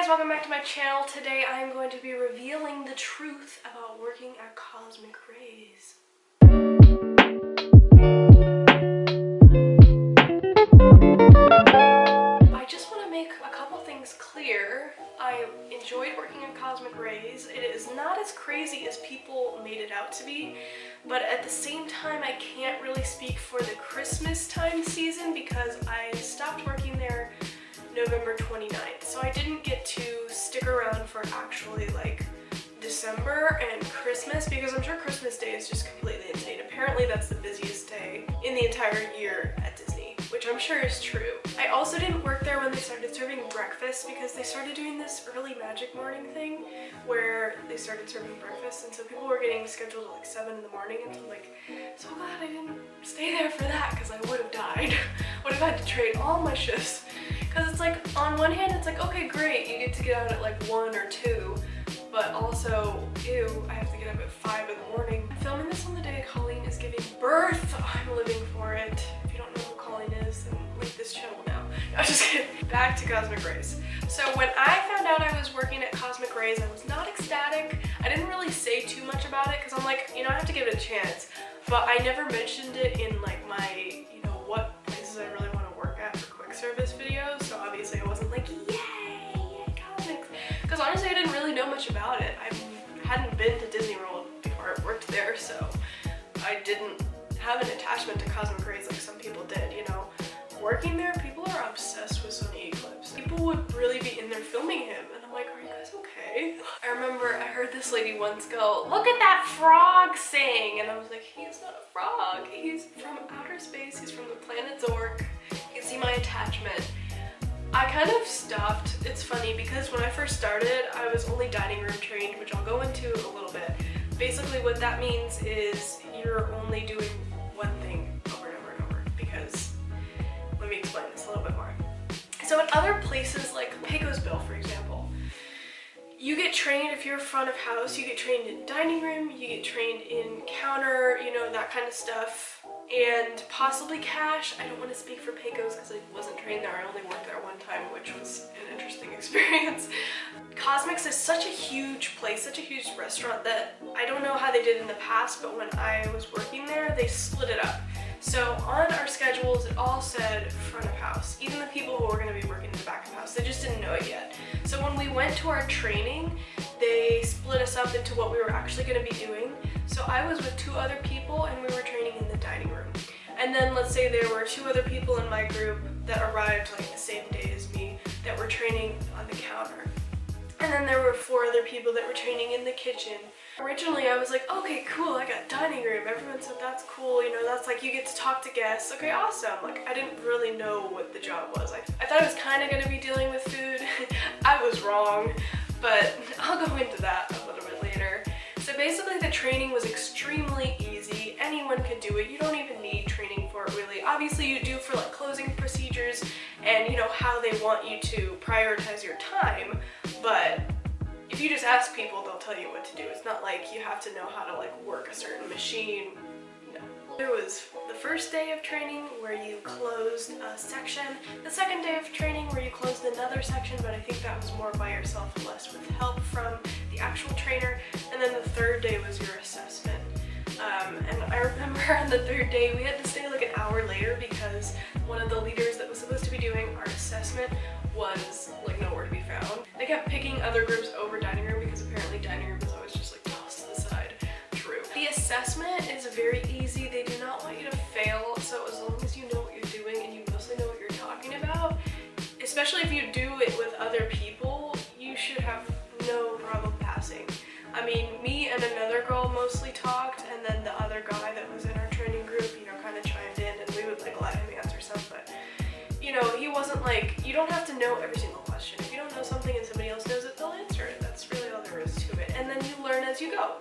guys, welcome back to my channel. Today I am going to be revealing the truth about working at Cosmic Rays. I just want to make a couple things clear. I enjoyed working at Cosmic Rays. It is not as crazy as people made it out to be, but at the same time I can't really speak for the Christmas time season because I stopped working there November 29th, so I didn't get to stick around for actually like December and Christmas, because I'm sure Christmas Day is just completely insane. Apparently that's the busiest day in the entire year at Disney, which I'm sure is true. I also didn't work there when they started serving breakfast because they started doing this early magic morning thing where they started serving breakfast, and so people were getting scheduled at like 7 in the morning, and so I'm like, so glad I didn't stay there for that because I would have died. Would have had to trade all my shifts. Because it's like, on one hand, it's like, okay, great, you get to get out at like 1 or 2, but also, ew, I have to get up at 5 in the morning. I'm filming this on the day Colleen is giving birth. I'm living for it. If you don't know who Colleen is, then leave this channel now. No, just kidding. Back to Cosmic Rays. So when I found out I was working at Cosmic Rays, I was not ecstatic. I didn't really say too much about it because I'm like, you know, I have to give it a chance. But I never mentioned it in like my, you know, what places I really want to work at for quick service videos. So obviously I wasn't like, yay, Cosmic. Because honestly I didn't really know much about it. I hadn't been to Disney World before I worked there, so I didn't have an attachment to Cosmic Rays like some people did, you know. Working there, people are obsessed with Sonny Eclipse. People would really be in there filming him, and I'm like, are you guys okay? I remember I heard this lady once go, look at that frog sing, and I was like, he's not a frog, he's from outer space, he's from the planet Zork. You can see my attachment. I kind of stopped. It's funny because when I first started, I was only dining room trained, which I'll go into a little bit. Basically what that means is you're only doing one thing over and over and over, because let me explain this a little bit more. So at other places like Pecos Bill, for example, you get trained, if you're front of house, you get trained in dining room, you get trained in counter, you know, that kind of stuff, and possibly cash. I don't want to speak for Pecos because I wasn't trained there. I only worked there one time, which was an interesting experience. Cosmic's is such a huge place, such a huge restaurant that I don't know how they did in the past, but when I was working there, they split it up. So on our schedules, it all said front of house. Even the people who were going to be working in the back of house, they just didn't know it yet. So when we went to our training, they split us up into what we were actually going to be doing. So I was with 2 other people and we were training in the dining room. And then let's say there were 2 other people in my group that arrived like the same day as me that were training on the counter. And then there were 4 other people that were training in the kitchen. Originally I was like, okay, cool, I got dining room. Everyone said that's cool, you know, that's like you get to talk to guests. Okay, awesome. Like I didn't really know what the job was. I thought I was kind of going to be dealing with food. I was wrong, but I'll go into that a little bit later. So basically the training was extremely easy. Anyone could do it. You don't even need training for it really. Obviously you do for like closing procedures and you know how they want you to prioritize your time, but if you just ask people, they'll tell you what to do. It's not like you have to know how to like work a certain machine. No. There was the first day of training where you closed a section, the second day of training where you closed another section, but I think that was more by yourself and less with help from the actual trainer, and then the third day was your assessment. And I remember on the third day we had to stay like an hour later because one of the leaders that was supposed to be doing our assessment was like nowhere to be found. They kept picking other groups over dining room because apparently dining room is always just like tossed to the side. True. The assessment is very easy. They do not want you to fail, so as long as you know what you're doing and you mostly know what you're talking about, especially if you do it with other people, you should have no problem passing. I mean, me and another girl mostly talked, and then the other guy that was in our training group, you know, kind of chimed in, and we would like let him answer stuff, but you know, he wasn't like, you don't have to know every single question. If you don't know something and somebody else knows it, they'll answer it. That's really all there is to it. And then you learn as you go.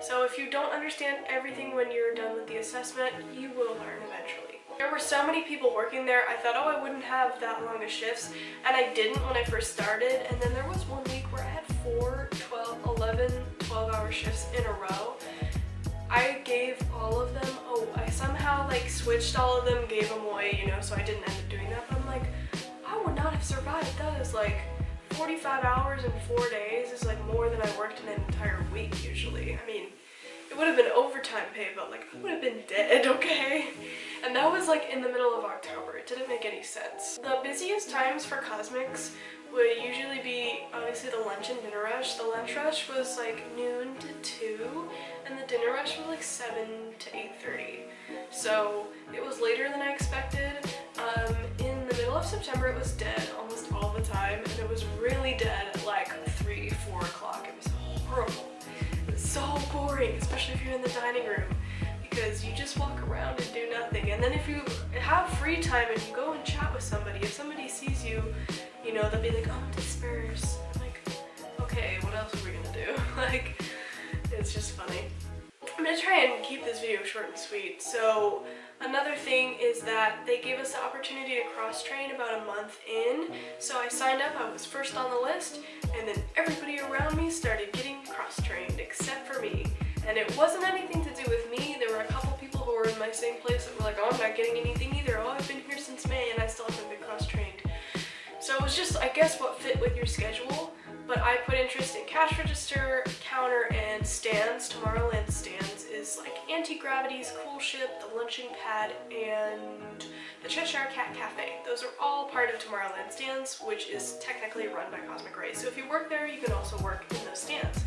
So if you don't understand everything when you're done with the assessment, you will learn eventually. There were so many people working there, I thought, oh, I wouldn't have that long of shifts, and I didn't when I first started, and then there was one week where I had 4, 12-hour shifts in a row. I gave all of them, I somehow like switched all of them, gave them away, you know, so I didn't end up doing that, but I'm like, I would not have survived. That is like 45 hours in 4 days is like more than I worked in an entire week usually. I mean, it would have been overtime pay, but like I would have been dead, okay? And that was like in the middle of October. It didn't make any sense. The busiest times for cosmics would usually be obviously the lunch and dinner rush. The lunch rush was like noon to 2, and the dinner rush was like 7 to 8:30. So it was later than I expected. In the middle of September, it was dead almost all the time, and it was really dead at like 3, 4 o'clock. It was horrible. It was so boring, especially if you're in the dining room, because you just walk around and do nothing. And then if you have free time and you go and chat with somebody, if somebody sees you, you know, they'll be like, oh, disperse. I'm like, okay, what else are we gonna do? Like, it's just funny. I'm gonna try and keep this video short and sweet. So another thing is that they gave us the opportunity to cross-train about a month in. So I signed up, I was first on the list, and then everybody around me started getting cross-trained except for me. And it wasn't anything to do with me. There were a couple people who were in my same place that were like, oh, I'm not getting anything either. Oh, I've been here since May and I still haven't been cross-trained. So it was just, I guess, what fit with your schedule. But I put interest in cash register, counter, and stands. Tomorrowland stands is like Anti-Gravity's Cool Ship, the Lunching Pad, and the Cheshire Cat Cafe. Those are all part of Tomorrowland stands, which is technically run by Cosmic Rays. So if you work there, you can also work in those stands.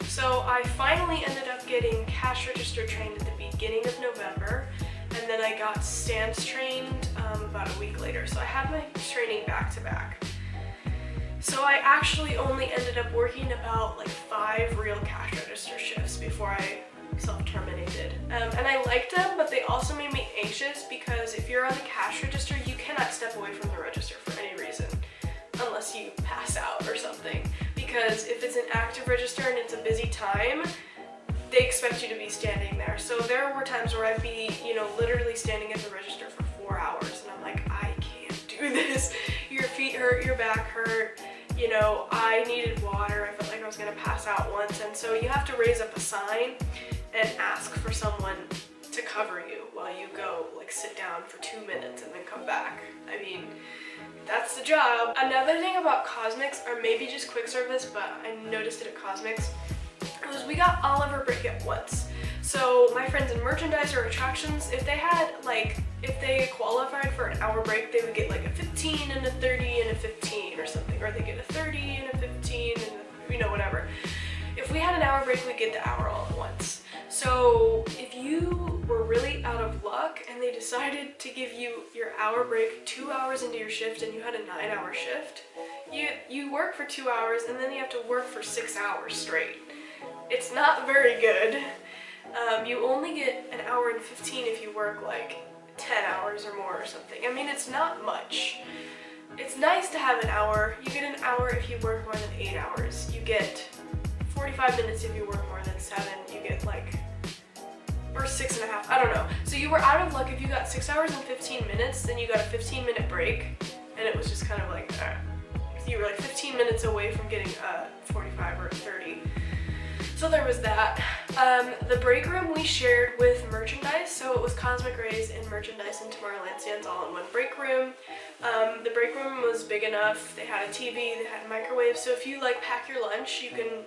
So I finally ended up getting cash register trained at the beginning of November, and then I got stands trained about a week later. So I had my training back to back. So I actually only ended up working about like 5 real cash register shifts before I self-terminated. And I liked them, but they also made me anxious because if you're on the cash register, you cannot step away from the register for any reason, unless you pass out or something. Because if it's an active register and it's a busy time, they expect you to be standing there. So there were times where I'd be, you know, literally standing at the register for 4 hours, and I'm like, I can't do this. Your feet hurt, your back hurt. You know, I needed water. I felt like I was gonna pass out once, and so you have to raise up a sign and ask for someone to cover you while you go, like, sit down for 2 minutes and then come back. I mean, that's the job. Another thing about Cosmics, or maybe just quick service, but I noticed it at Cosmics, was we got Oliver break at once. So my friends in merchandise or attractions, if they had like, if they qualified for an hour break, they would get like a 15 and a 30 and a 15 or something, or they get a 30 and a 15 and a, you know, whatever. If we had an hour break, we'd get the hour all at once. So if you were really out of luck and they decided to give you your hour break 2 hours into your shift and you had a 9-hour shift, you work for 2 hours and then you have to work for 6 hours straight. It's not very good. You only get an hour and 15 if you work like 10 hours or more or something. I mean, it's not much. It's nice to have an hour. You get an hour if you work more than 8 hours. You get 45 minutes if you work more than 7. You get like, or 6.5, I don't know. So you were out of luck if you got 6 hours and 15 minutes, then you got a 15-minute break, and it was just kind of like, you were like 15 minutes away from getting a 45 or a 30. So there was that. The break room we shared with merchandise, so it was Cosmic Rays and merchandise and Tomorrowland stands all in one break room. The break room was big enough. They had a TV, they had a microwave, so if you like pack your lunch, you can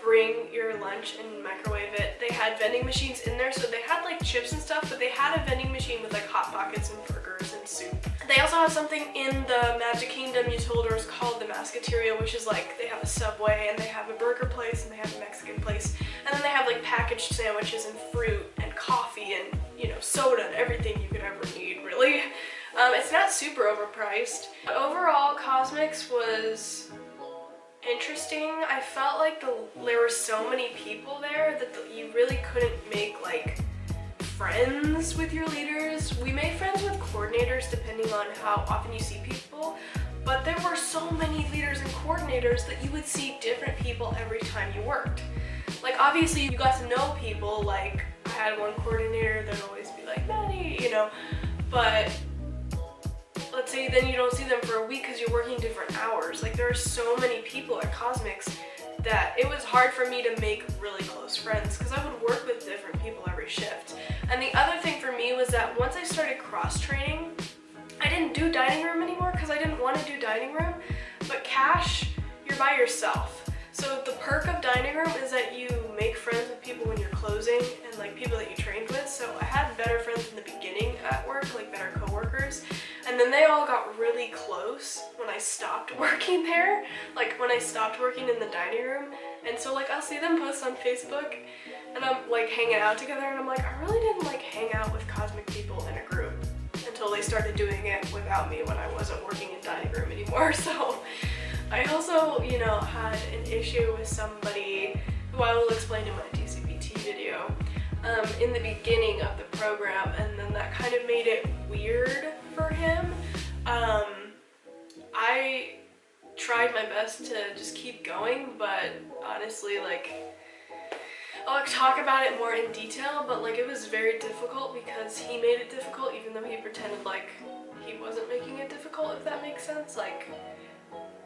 bring your lunch and microwave it. They had vending machines in there, so they had like chips and stuff, but they had a vending machine with like Hot Pockets and burgers and soup. They also have something in the Magic Kingdom Utilidors called the Mascateria, which is like, they have a Subway and they have a burger place and they have a Mexican place. And then they have like packaged sandwiches and fruit and coffee and, you know, soda and everything you could ever need, really. It's not super overpriced. But overall, Cosmics was interesting. I felt like there were so many people there that you really couldn't make like friends with your leaders. We made friends with coordinators depending on how often you see people, but there were so many leaders and coordinators that you would see different people every time you worked. Like obviously you got to know people, like I had one coordinator that would always be like, Maddy, you know, but let's say then you don't see them for a week because you're working different hours. Like there are so many people at Cosmics that it was hard for me to make really close friends because I would work with different people every shift. And the other thing for me was that once I started cross-training, I didn't do dining room anymore because I didn't want to do dining room, but cash you're by yourself. So the perk of dining room is that you make friends with people when you're closing and like people that you trained with. So I had better friends in the beginning at work, like better coworkers, and then they all got really close when I stopped working there, like when I stopped working in the dining room. And so like I'll see them post on Facebook and I'm like hanging out together and I'm like, I really didn't like hang out with cosmic people in a group until they started doing it without me when I wasn't working in dining room anymore. So I also, you know, had an issue with somebody who I will explain in my DCBT video in the beginning of the program, and then that kind of made it weird for him. I tried my best to just keep going, but honestly, like, I'll talk about it more in detail, but like it was very difficult because he made it difficult even though he pretended like he wasn't making it difficult, if that makes sense. Like,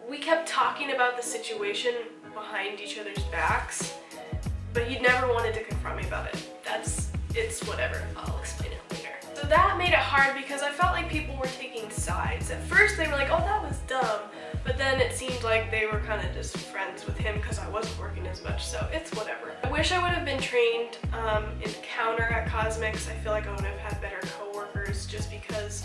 we kept talking about the situation behind each other's backs, but he never wanted to confront me about it. It's whatever, I'll explain it later. So that made it hard because I felt like people were taking sides. At first they were like, oh, that was dumb, but then it seemed like they were kind of just friends with him because I wasn't working as much, so it's whatever. I wish I would have been trained in counter at Cosmics. I feel like I would have had better coworkers just because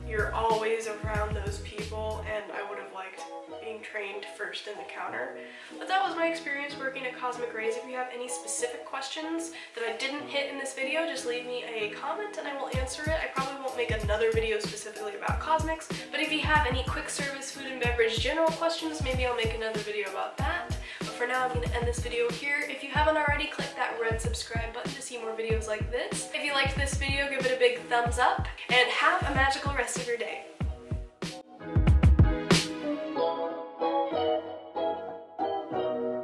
you're always around those people, and I would have liked being trained first in the counter. But that was my experience working at Cosmic Rays. If you have any specific questions that I didn't hit in this video, just leave me a comment and I will answer it. I probably won't make another video specifically about Cosmics, but if you have any quick service, food and beverage general questions, maybe I'll make another video about that. But for now, I'm going to end this video here. If you haven't already, click that red subscribe button to see more videos like this. If you liked this video, give it a big thumbs up, and have a magical rest of your day.